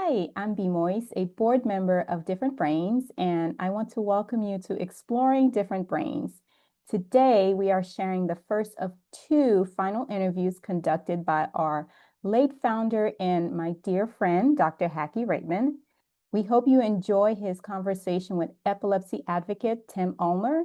Hi, I'm Bimois, a board member of Different Brains, and I want to welcome you to Exploring Different Brains. Today, we are sharing the first of two final interviews conducted by our late founder and my dear friend, Dr. Hackey Reitman. We hope you enjoy his conversation with epilepsy advocate Tim Ulmer,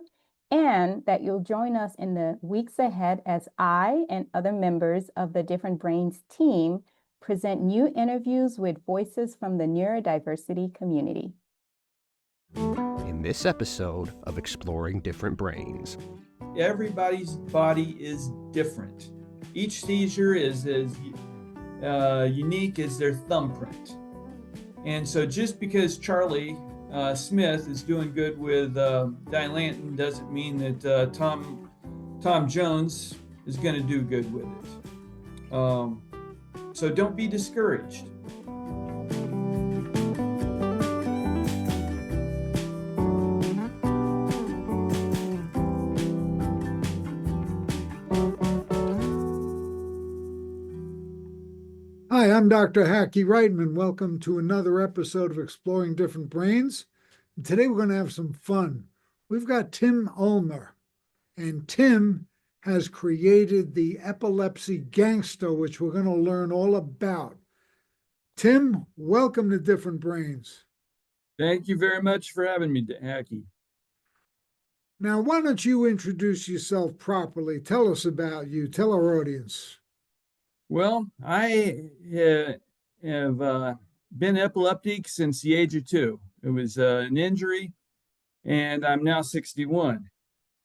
and that you'll join us in the weeks ahead as I and other members of the Different Brains team present new interviews with voices from the neurodiversity community. In this episode of Exploring Different Brains. Everybody's body is different. Each seizure is as unique as their thumbprint. And so just because Charlie Smith is doing good with Dilantin doesn't mean that Tom Jones is going to do good with it. So don't be discouraged. Hi, I'm Dr. Hackey Reitman. Welcome to another episode of Exploring Different Brains. And today we're going to have some fun. We've got Tim Ulmer, and Tim has created the Epilepsy Gangster, which we're going to learn all about. Tim, welcome to Different Brains. Thank you very much for having me, Hackey. Now, why don't you introduce yourself properly? Tell us about you. Tell our audience. Well, I have been epileptic since the age of 2. It was an injury, and I'm now 61.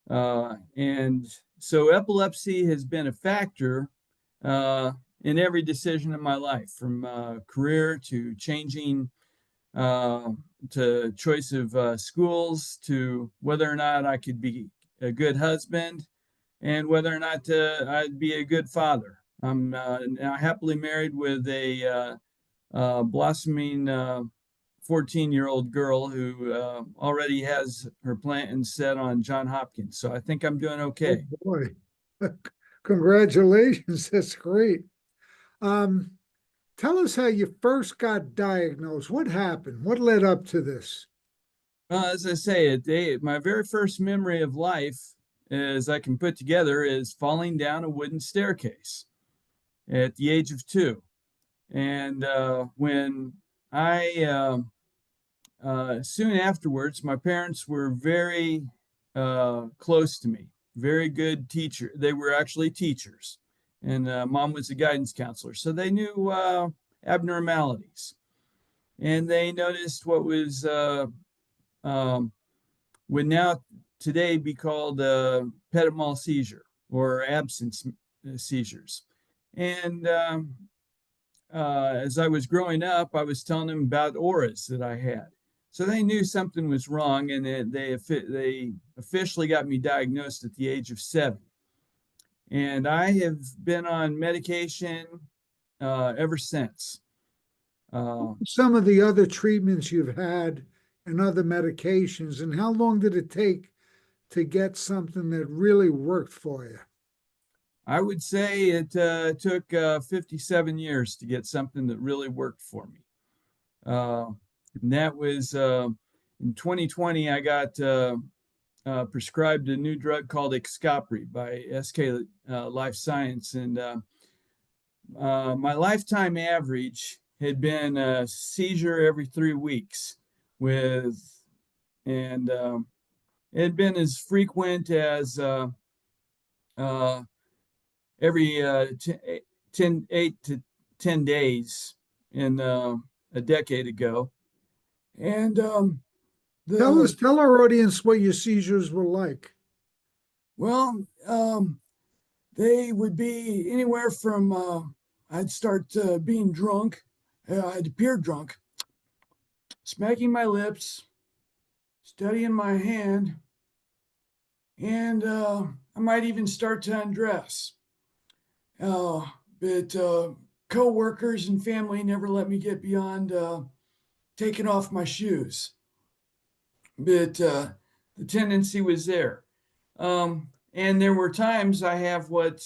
And so epilepsy has been a factor in every decision in my life, from career to changing to choice of schools, to whether or not I could be a good husband and whether or not I'd be a good father. I'm now happily married with a blossoming 14-year-old girl who already has her plans set on Johns Hopkins. So I think I'm doing okay. Oh boy, congratulations. That's great. Tell us how you first got diagnosed. What happened? What led up to this? As I say, my very first memory of life, as I can put together, is falling down a wooden staircase at the age of 2. And when I, soon afterwards, my parents were very close to me, very good teacher. They were actually teachers, and mom was a guidance counselor. So they knew abnormalities, and they noticed what was would now today be called petit mal seizure or absence seizures. And as I was growing up, I was telling them about auras that I had. So they knew something was wrong, and they officially got me diagnosed at the age of 7. And I have been on medication ever since. Some of the other treatments you've had and other medications, and how long did it take to get something that really worked for you? I would say it took 57 years to get something that really worked for me. And that was in 2020, I got prescribed a new drug called Excopri by SK Life Science. And my lifetime average had been a seizure every 3 weeks and it had been as frequent as every 8 to 10 days in a decade ago. And tell our audience what your seizures were like. Well, they would be anywhere from I'd start being drunk. I'd appear drunk, smacking my lips, studying my hand, and I might even start to undress. But co-workers and family never let me get beyond taking off my shoes. But the tendency was there. And there were times I have what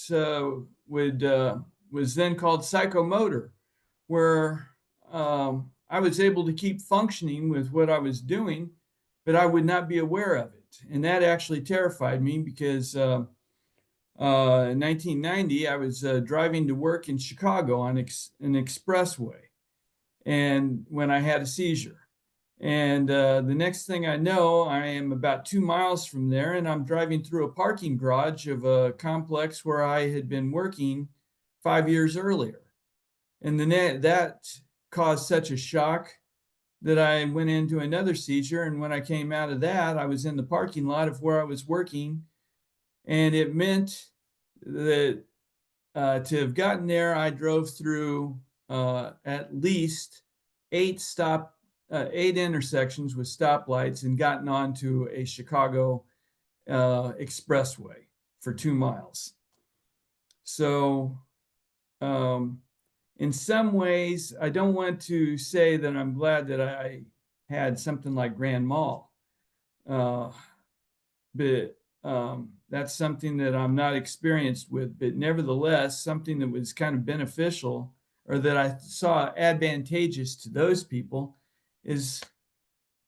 was then called psychomotor, where I was able to keep functioning with what I was doing, but I would not be aware of it. And that actually terrified me because in 1990, I was driving to work in Chicago on an expressway, and when I had a seizure. And the next thing I know, I am about 2 miles from there, and I'm driving through a parking garage of a complex where I had been working 5 years earlier. And that caused such a shock that I went into another seizure. And when I came out of that, I was in the parking lot of where I was working. And it meant that to have gotten there, I drove through at least 8 intersections with stoplights and gotten onto a Chicago expressway for 2 miles. So in some ways, I don't want to say that I'm glad that I had something like Grand Mal, but that's something that I'm not experienced with. But nevertheless, something that was kind of beneficial, or that I saw advantageous to those people, is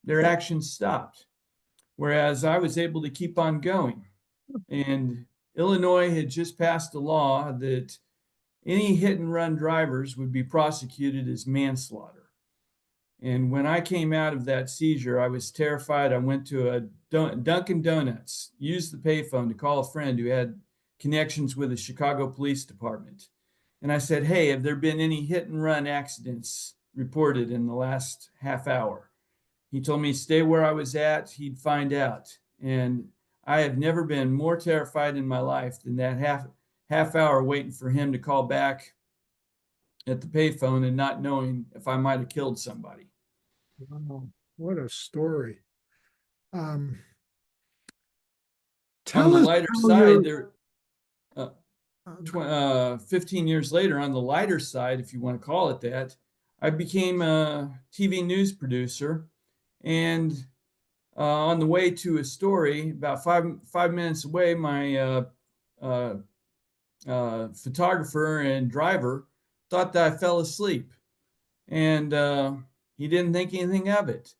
their actions stopped, whereas I was able to keep on going. And Illinois had just passed a law that any hit and run drivers would be prosecuted as manslaughter. And when I came out of that seizure, I was terrified. I went to a Dunkin' Donuts, used the payphone to call a friend who had connections with the Chicago Police Department. And I said, hey, have there been any hit and run accidents reported in the last half hour? He told me stay where I was at, he'd find out. And I have never been more terrified in my life than that half hour waiting for him to call back at the payphone and not knowing if I might have killed somebody. Wow, what a story. On Tell the us lighter how side, you're, 15 years later, on the lighter side, if you want to call it that, I became a TV news producer. And on the way to a story, about five minutes away, my photographer and driver thought that I fell asleep, and he didn't think anything of it.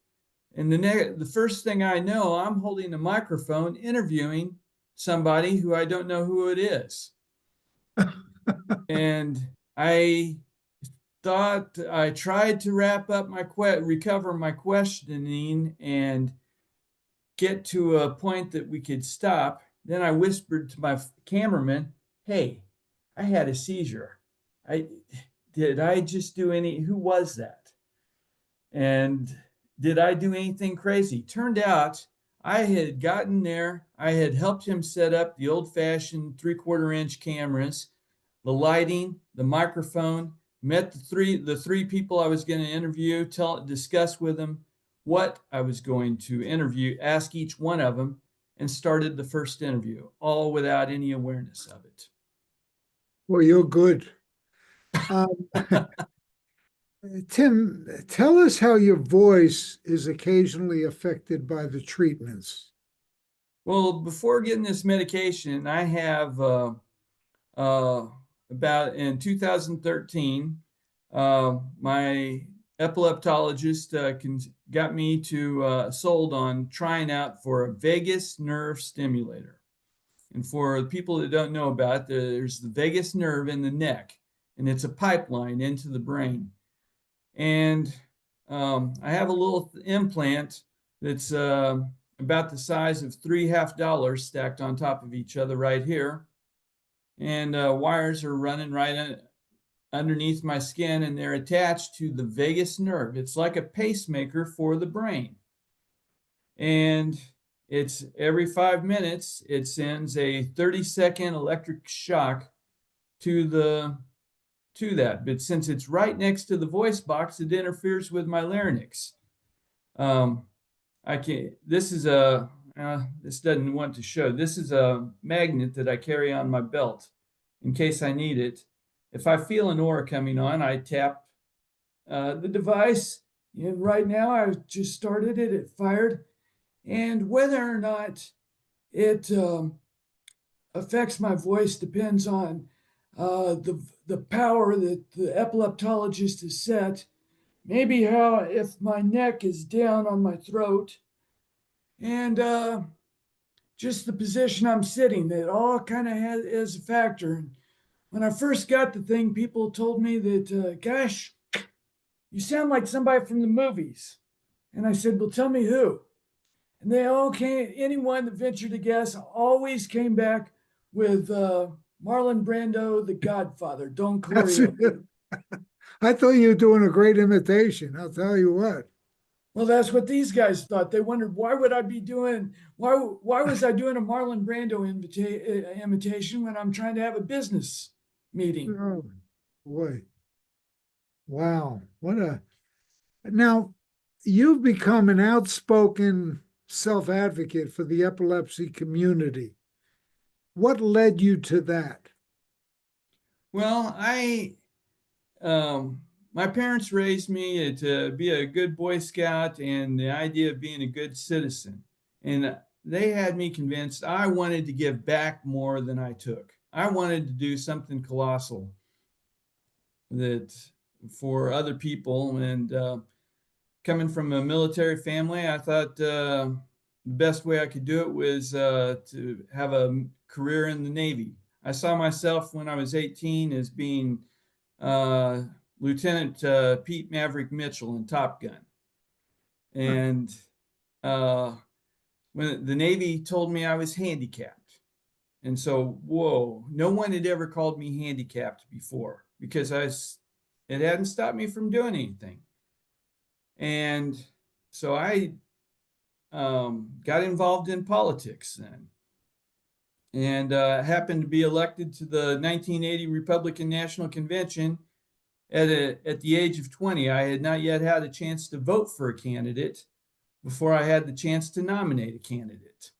And the first thing I know, I'm holding a microphone interviewing somebody who I don't know who it is. And I thought I tried to recover my questioning and get to a point that we could stop. Then I whispered to my cameraman, hey, I had a seizure. Did I just do who was that? And did I do anything crazy? Turned out I had gotten there. I had helped him set up the old-fashioned 3/4-inch cameras, the lighting, the microphone, met the three people I was going to interview, discuss with them what I was going to interview, ask each one of them, and started the first interview, all without any awareness of it. well, you're good. Tim, tell us how your voice is occasionally affected by the treatments. Well, before getting this medication, I have about in 2013, my epileptologist got me sold on trying out for a vagus nerve stimulator. And for the people that don't know about it, there's the vagus nerve in the neck, and it's a pipeline into the brain. And I have a little implant that's about the size of $3.50 stacked on top of each other right here. And wires are running right underneath my skin, and they're attached to the vagus nerve. It's like a pacemaker for the brain. And it's every 5 minutes, it sends a 30-second electric shock to that. But since it's right next to the voice box, it interferes with my larynx. This doesn't want to show. This is a magnet that I carry on my belt in case I need it. If I feel an aura coming on, I tap the device. And right now, I just started it. It fired. And whether or not it affects my voice depends on the power that the epileptologist has set maybe how if my neck is down on my throat, and just the position I'm sitting, that all kind of is a factor. And when I first got the thing, people told me that, gosh, you sound like somebody from the movies. And I said, well, tell me who. And they all came, anyone that ventured to guess always came back with Marlon Brando, The Godfather, Don That's it. Corleone. I thought you were doing a great imitation. I'll tell you what. Well, that's what these guys thought. They wondered why would I be doing why was I doing a Marlon Brando imitation when I'm trying to have a business meeting? Oh, boy. Wow. Now, you've become an outspoken self-advocate for the epilepsy community. What led you to that? Well, my parents raised me to be a good Boy Scout and the idea of being a good citizen. And they had me convinced I wanted to give back more than I took. I wanted to do something colossal that for other people. And coming from a military family, I thought the best way I could do it was to have a career in the Navy. I saw myself when I was 18 as being Lieutenant Pete Maverick Mitchell in Top Gun. And when the Navy told me I was handicapped. And so, whoa, no one had ever called me handicapped before because it hadn't stopped me from doing anything. And so I got involved in politics then, and happened to be elected to the 1980 Republican National Convention at the age of 20. I had not yet had a chance to vote for a candidate before I had the chance to nominate a candidate.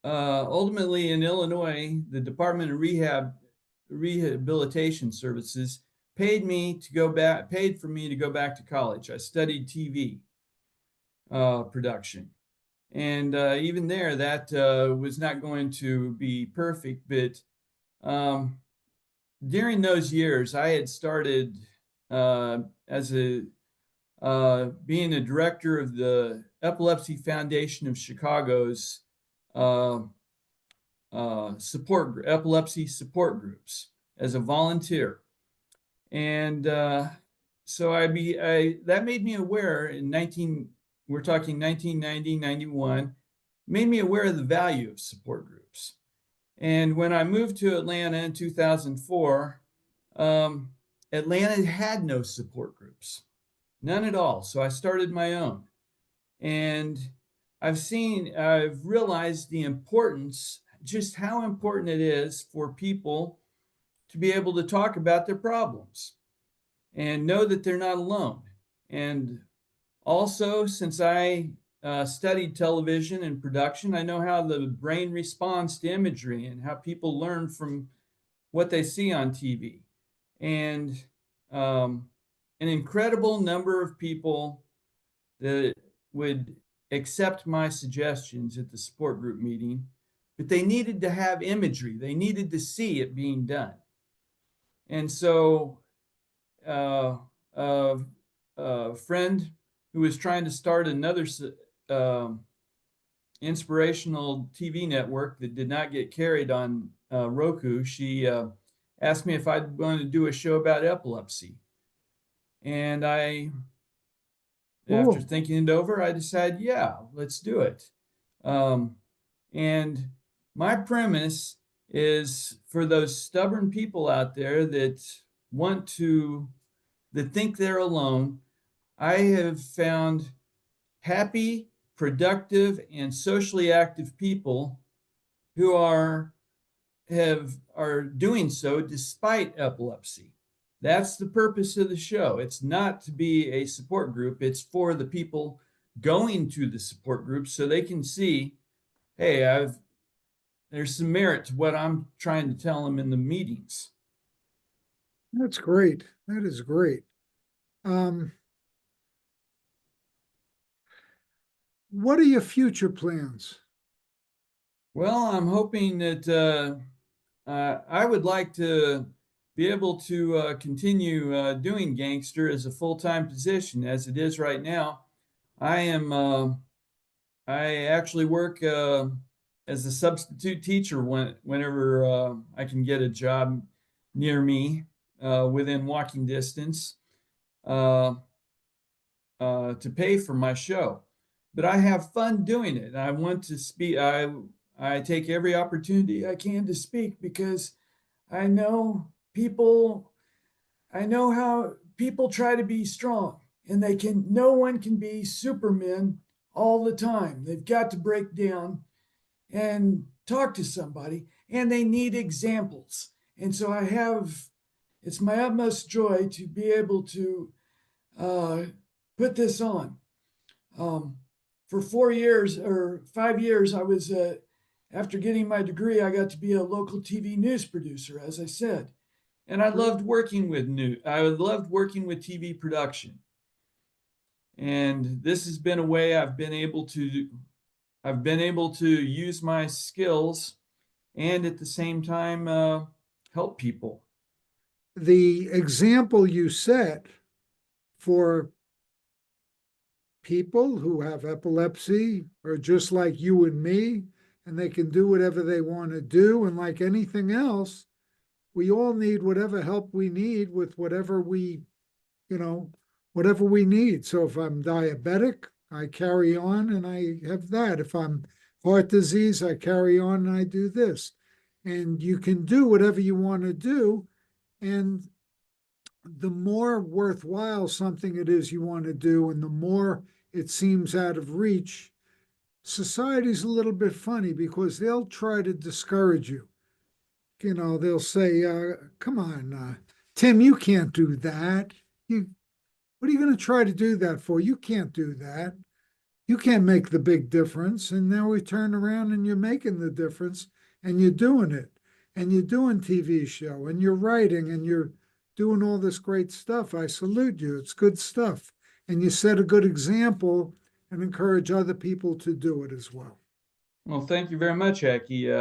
Ultimately, in Illinois, the Department of Rehabilitation Services paid for me to go back to college. I studied TV production. And even there, that was not going to be perfect. But during those years, I had started as being a director of the Epilepsy Foundation of Chicago's epilepsy support groups as a volunteer. And so that made me aware we're talking 1990, 91, made me aware of the value of support groups. And when I moved to Atlanta in 2004, Atlanta had no support groups, none at all. So I started my own. And I've realized the importance, just how important it is for people to be able to talk about their problems and know that they're not alone. And also, since I studied television and production, I know how the brain responds to imagery and how people learn from what they see on TV. And an incredible number of people that would accept my suggestions at the support group meeting, but they needed to have imagery. They needed to see it being done. And so a friend who was trying to start another inspirational TV network that did not get carried on Roku, she asked me if I'd want to do a show about epilepsy. And after thinking it over, I decided, yeah, let's do it. And my premise is for those stubborn people out there that think they're alone. I have found happy, productive, and socially active people who are doing so despite epilepsy. That's the purpose of the show. It's not to be a support group. It's for the people going to the support group so they can see, hey, there's some merit to what I'm trying to tell them in the meetings. That's great. That is great. What are your future plans? Well, I'm hoping that I would like to be able to continue doing Gangster as a full-time position as it is right now. I actually work as a substitute teacher whenever I can get a job near me within walking distance to pay for my show. But I have fun doing it. I want to speak. I take every opportunity I can to speak because I know how people try to be strong, and no one can be Superman all the time. They've got to break down and talk to somebody, and they need examples. And so it's my utmost joy to be able to put this on. For 4 years or 5 years, I was, after getting my degree, I got to be a local TV news producer, as I said. And I loved working with TV production. And this has been a way I've been able to use my skills and at the same time help people. The example you set for people who have epilepsy are just like you and me, and they can do whatever they want to do. And like anything else, we all need whatever help we need with whatever we need. So if I'm diabetic, I carry on and I have that. If I'm heart disease, I carry on and I do this. And you can do whatever you want to do. And the more worthwhile something it is you want to do, and the more it seems out of reach, society's a little bit funny because they'll try to discourage you. They'll say, come on, Tim, you can't do that. What are you going to try to do that for? You can't do that. You can't make the big difference. And now we turn around and you're making the difference and you're doing it. And you're doing TV show and you're writing and you're doing all this great stuff. I salute you. It's good stuff. And you set a good example and encourage other people to do it as well. Well, thank you very much, Aki.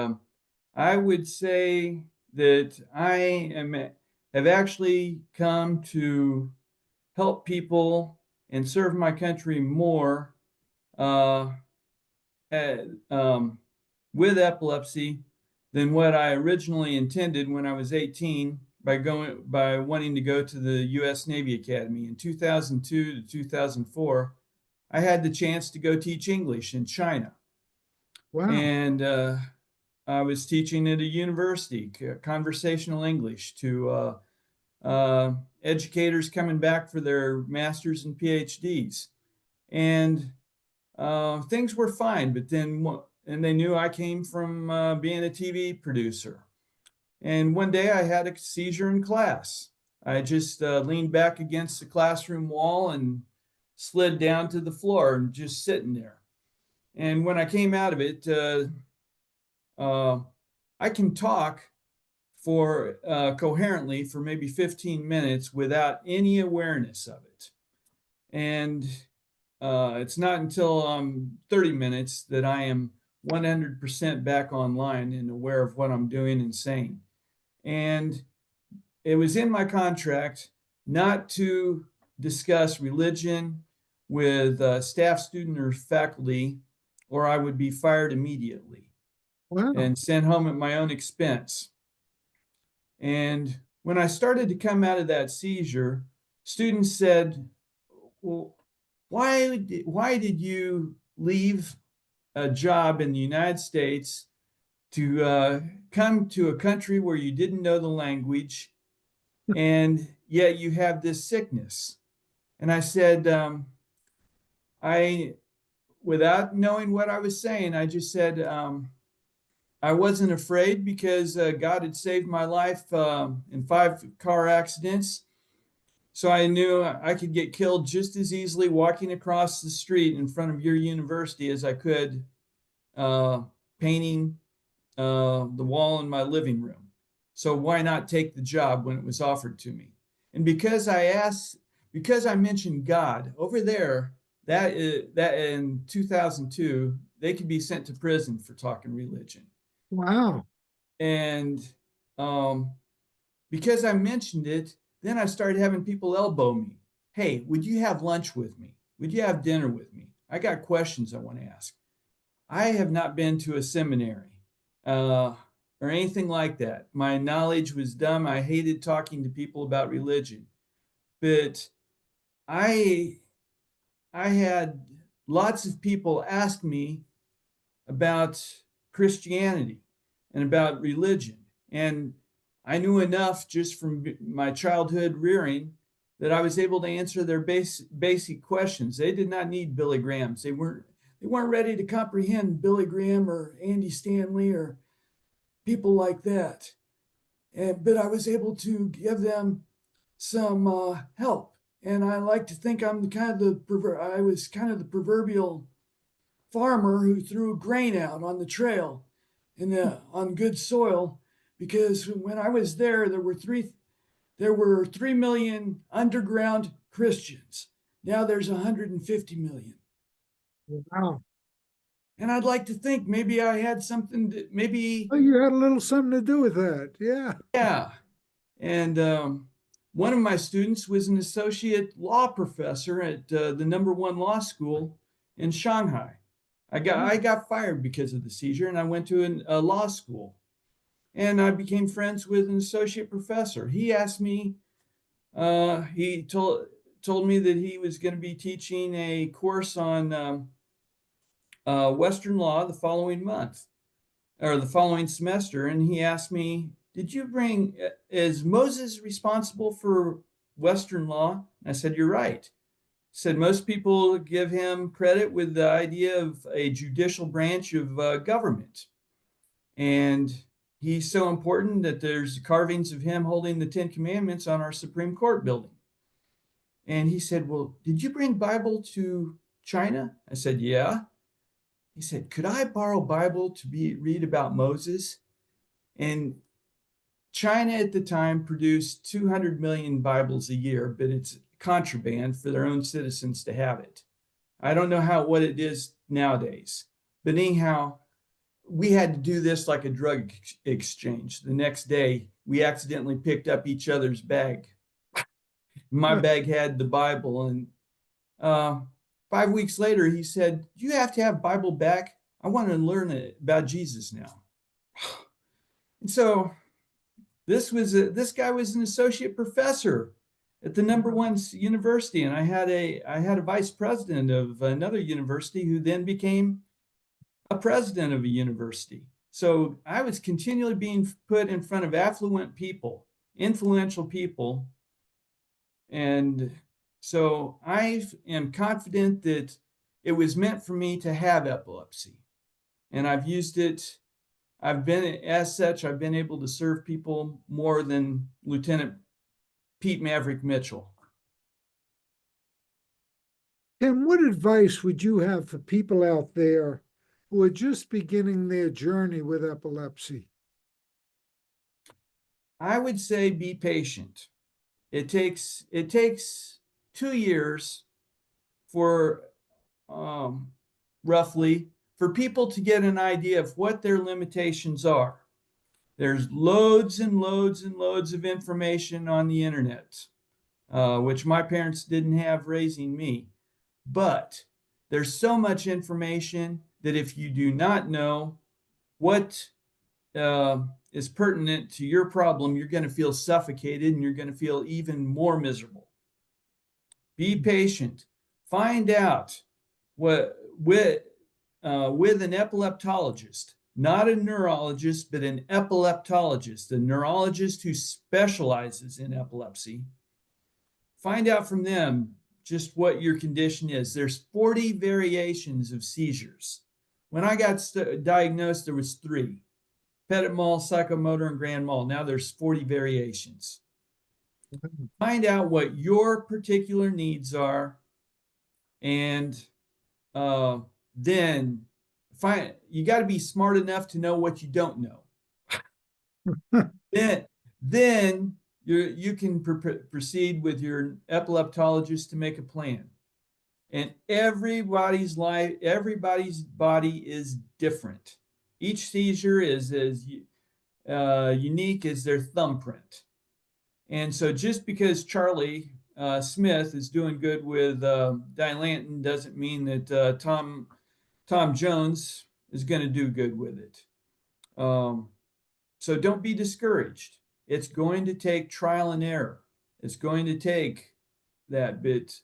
I would say that have actually come to help people and serve my country more with epilepsy than what I originally intended when I was 18 by wanting to go to the U.S. Navy Academy. In 2002 to 2004, I had the chance to go teach English in China. Wow. And I was teaching at a university, conversational English, to educators coming back for their masters and PhDs. And things were fine, but and they knew I came from being a TV producer. And one day I had a seizure in class. I just leaned back against the classroom wall and slid down to the floor and just sitting there. And when I came out of it, I can talk for coherently for maybe 15 minutes without any awareness of it. And it's not until 30 minutes that I am 100% back online and aware of what I'm doing and saying. And it was in my contract not to discuss religion with staff, student, or faculty, or I would be fired immediately. Wow. And sent home at my own expense. And when I started to come out of that seizure, students said, well, why did you leave a job in the United States to come to a country where you didn't know the language, and yet you have this sickness? And I said, without knowing what I was saying, I just said, I wasn't afraid because God had saved my life in 5 car accidents. So I knew I could get killed just as easily walking across the street in front of your university as I could painting the wall in my living room. So why not take the job when it was offered to me? And because I mentioned God over there, that in 2002, they could be sent to prison for talking religion. Wow. And because I mentioned it, then I started having people elbow me. Hey, would you have lunch with me? Would you have dinner with me? I got questions I want to ask. I have not been to a seminary or anything like that. My knowledge was dumb. I hated talking to people about religion. But I had lots of people ask me about Christianity and about religion. And I knew enough just from my childhood rearing that I was able to answer their basic questions. They did not need Billy Grahams. They weren't ready to comprehend Billy Graham or Andy Stanley or people like that. But I was able to give them some help. And I like to think I was kind of the proverbial farmer who threw grain out on the trail on good soil, because when I was there, there were 3 million underground Christians. Now there's 150 million. Wow. And I'd like to think maybe I had something to, maybe. Oh, you had a little something to do with that. Yeah. Yeah. And one of my students was an associate law professor at the #1 law school in Shanghai. I got fired because of the seizure, and I went to a law school. And I became friends with an associate professor. He asked me, he told me that he was going to be teaching a course on Western law the following month, or the following semester. And he asked me, is Moses responsible for Western law? And I said, you're right. He said, most people give him credit with the idea of a judicial branch of government. And he's so important that there's carvings of him holding the 10 Commandments on our Supreme Court building. And he said, well, did you bring Bible to China? I said, yeah. He said, could I borrow Bible to read about Moses? And China at the time produced 200 million Bibles a year, but it's contraband for their own citizens to have it. I don't know what it is nowadays, but anyhow, we had to do this like a drug exchange. The next day, we accidentally picked up each other's bag. My bag had the Bible, and 5 weeks later, he said, you have to have Bible back. I want to learn about Jesus now. And so this guy was an associate professor at the #1 university, and I had a vice president of another university who then became a president of a university. So I was continually being put in front of affluent people, influential people. And so I am confident that it was meant for me to have epilepsy. And I've used it. I've been able to serve people more than Lieutenant Pete Maverick Mitchell. Tim, what advice would you have for people out there who are just beginning their journey with epilepsy? I would say be patient. It takes 2 years for roughly for people to get an idea of what their limitations are. There's loads and loads and loads of information on the internet, which my parents didn't have raising me. But there's so much information that if you do not know what is pertinent to your problem, you're going to feel suffocated and you're going to feel even more miserable. Be patient. Find out with an epileptologist, not a neurologist, but an epileptologist, a neurologist who specializes in epilepsy. Find out from them just what your condition is. There's 40 variations of seizures. When I got diagnosed, there was 3. Petit mal, psychomotor, and grand mal. Now there's 40 variations. Find out what your particular needs are, and then you got to be smart enough to know what you don't know. then you can proceed with your epileptologist to make a plan. And everybody's body is different. Each seizure is as unique as their thumbprint. And so just because Charlie Smith is doing good with Dilantin doesn't mean that Tom Jones is going to do good with it. So don't be discouraged. It's going to take trial and error. It's going to take that bit.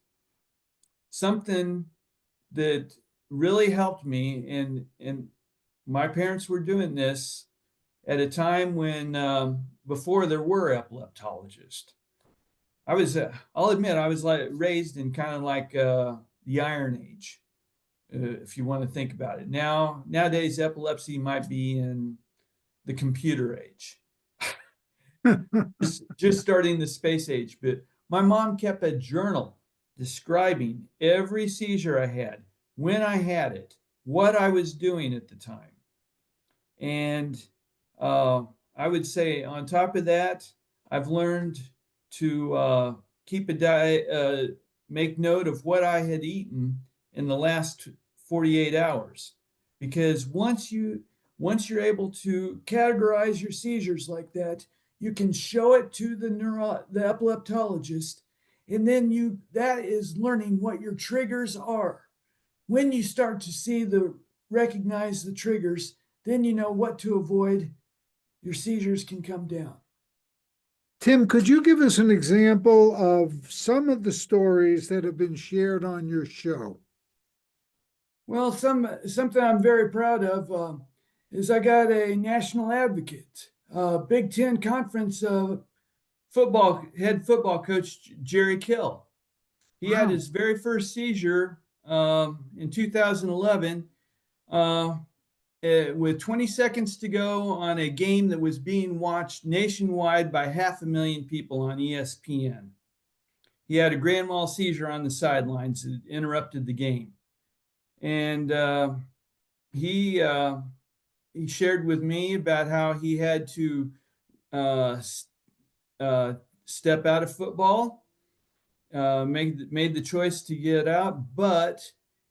Something that really helped me, and my parents were doing this at a time when before there were epileptologists. I'll admit, I was raised in kind of like the Iron Age, if you want to think about it. Nowadays, epilepsy might be in the computer age, just starting the space age. But my mom kept a journal describing every seizure I had, when I had it, what I was doing at the time. And I would say on top of that, I've learned to keep a diet, make note of what I had eaten in the last 48 hours. Because once you're able to categorize your seizures like that, you can show it to the epileptologist, and then that is learning what your triggers are. When you start to recognize the triggers, then you know what to avoid. Your seizures can come down. Tim, could you give us an example of some of the stories that have been shared on your show? Well, something I'm very proud of is I got a national advocate, Big Ten Conference head football coach, Jerry Kill. He had his very first seizure in 2011 with 20 seconds to go on a game that was being watched nationwide by 500,000 people on ESPN. He had a grand mal seizure on the sidelines that interrupted the game. And he shared with me about how he had to step out of football, made the choice to get out, but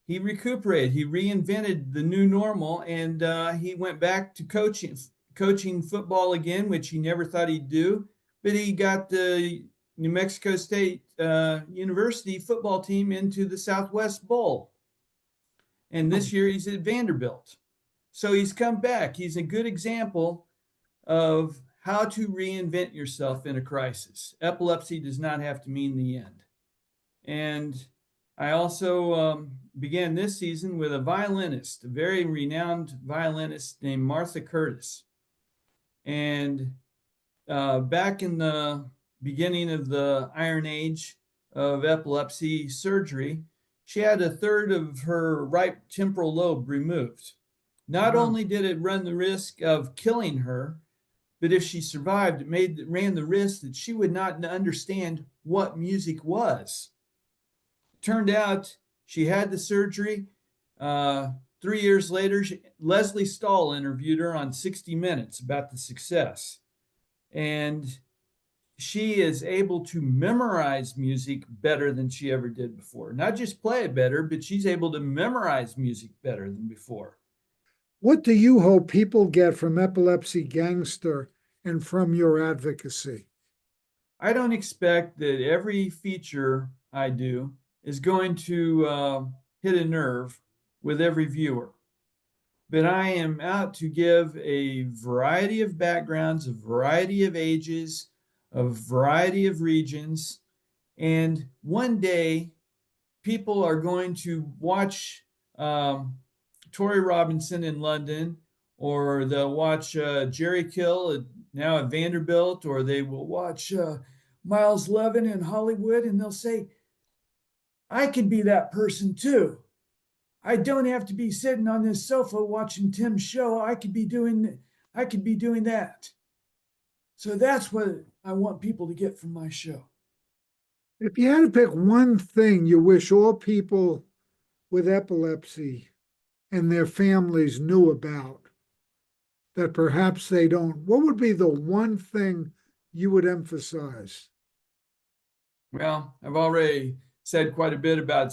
he recuperated. He reinvented the new normal, and he went back to coaching football again, which he never thought he'd do. But he got the New Mexico State University football team into the Southwest Bowl. And this year he's at Vanderbilt. So he's come back. He's a good example of how to reinvent yourself in a crisis. Epilepsy does not have to mean the end. And I also began this season with a violinist, a very renowned violinist named Martha Curtis. And back in the beginning of the Iron Age of epilepsy surgery, she had a third of her right temporal lobe removed. Not only did it run the risk of killing her, but if she survived, it ran the risk that she would not understand what music was. Turned out she had the surgery. 3 years later, Leslie Stahl interviewed her on 60 Minutes about the success. And she is able to memorize music better than she ever did before. Not just play it better, but she's able to memorize music better than before. What do you hope people get from Epilepsy Gangster and from your advocacy? I don't expect that every feature I do is going to hit a nerve with every viewer. But I am out to give a variety of backgrounds, a variety of ages, a variety of regions. And one day, people are going to watch Tori Robinson in London, or they'll watch Jerry Kill now at Vanderbilt, or they will watch Miles Levin in Hollywood, and they'll say, I could be that person too. I don't have to be sitting on this sofa watching Tim's show. I could be doing that. So that's what I want people to get from my show. If you had to pick one thing you wish all people with epilepsy and their families knew about that perhaps they don't, what would be the one thing you would emphasize? Well, I've already said quite a bit about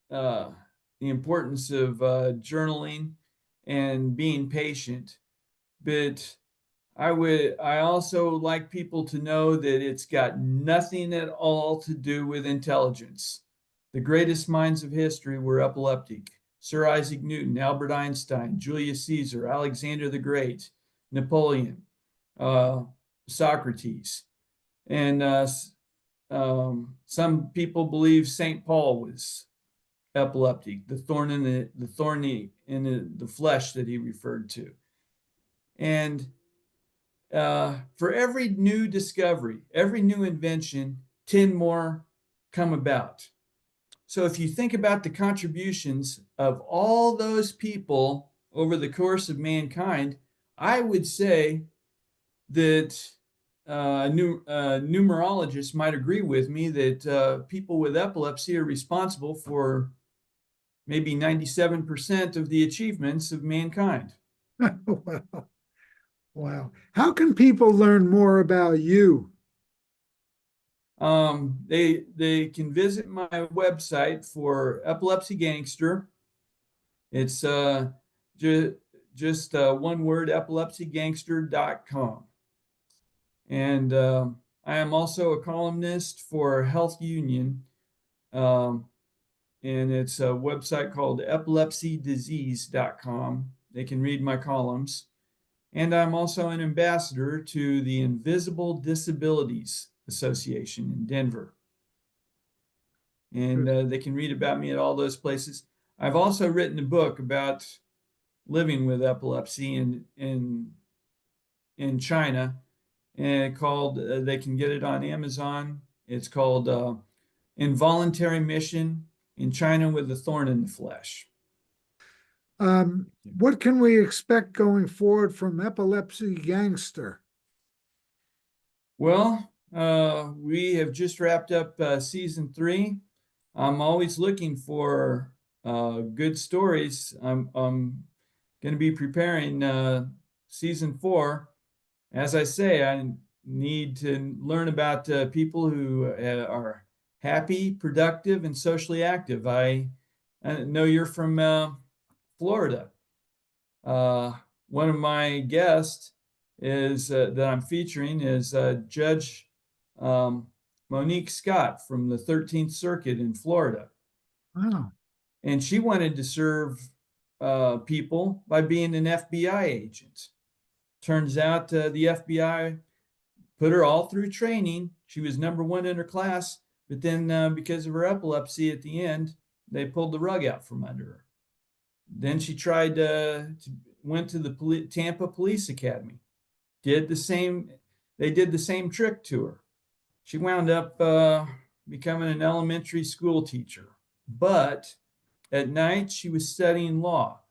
the importance of journaling and being patient, but I also like people to know that it's got nothing at all to do with intelligence. The greatest minds of history were epileptic. Sir Isaac Newton, Albert Einstein, Julius Caesar, Alexander the Great, Napoleon, Socrates. And some people believe St. Paul was epileptic, the thorn in the flesh that he referred to. And for every new discovery, every new invention, 10 more come about. So if you think about the contributions of all those people over the course of mankind, I would say that numerologists might agree with me that people with epilepsy are responsible for maybe 97% of the achievements of mankind. Wow. Wow. How can people learn more about you? They can visit my website for Epilepsy Gangster. It's just one word, epilepsygangster.com. And I am also a columnist for Health Union, and it's a website called epilepsydisease.com. They can read my columns. And I'm also an ambassador to the Invisible Disabilities Association in Denver. And they can read about me at all those places. I've also written a book about living with epilepsy in China, and called, they can get it on Amazon. It's called Involuntary MISSION in China with the Thorn in the Flesh. What can we expect going forward from Epilepsy Gangster? Well, we have just wrapped up season 3. I'm always looking for good stories. I'm going to be preparing season 4. As I say, I need to learn about people who are happy, productive, and socially active. I know you're from Florida. One of my guests is that I'm featuring is Judge Monique Scott from the 13th Circuit in Florida. Wow. And she wanted to serve people by being an FBI agent. Turns out the FBI put her all through training. She was number 1 in her class, but then because of her epilepsy at the end, they pulled the rug out from under her. Then she went to the Tampa Police Academy. They did the same trick to her. She wound up becoming an elementary school teacher. But at night, she was studying law.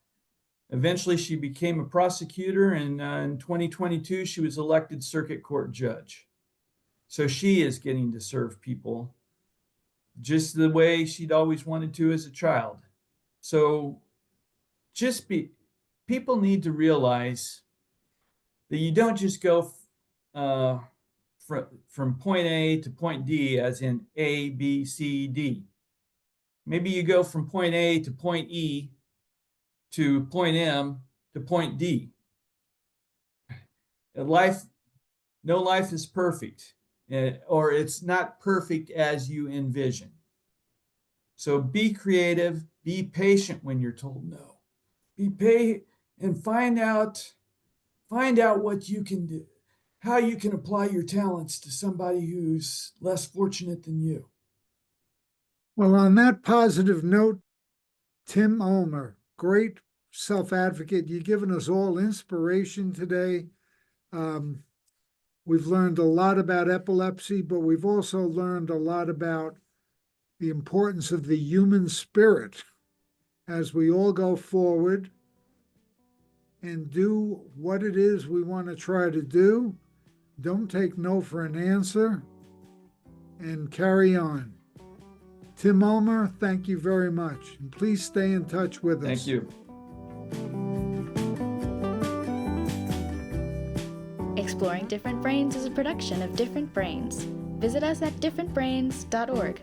Eventually, she became a prosecutor, and in 2022, she was elected circuit court judge. So she is getting to serve people just the way she'd always wanted to as a child. So people need to realize that you don't just go from point A to point D, as in A, B, C, D. Maybe you go from point A to point E to point M to point D. No life is perfect, or it's not perfect as you envision. So be creative, be patient when you're told no. Be patient and find out what you can do, how you can apply your talents to somebody who's less fortunate than you. Well, on that positive note, Tim Ulmer, great self-advocate. You've given us all inspiration today. We've learned a lot about epilepsy, but we've also learned a lot about the importance of the human spirit as we all go forward and do what it is we want to try to do. Don't take no for an answer, and carry on. Tim Ulmer, thank you very much. And please stay in touch with us. Thank you. Exploring Different Brains is a production of Different Brains. Visit us at differentbrains.org.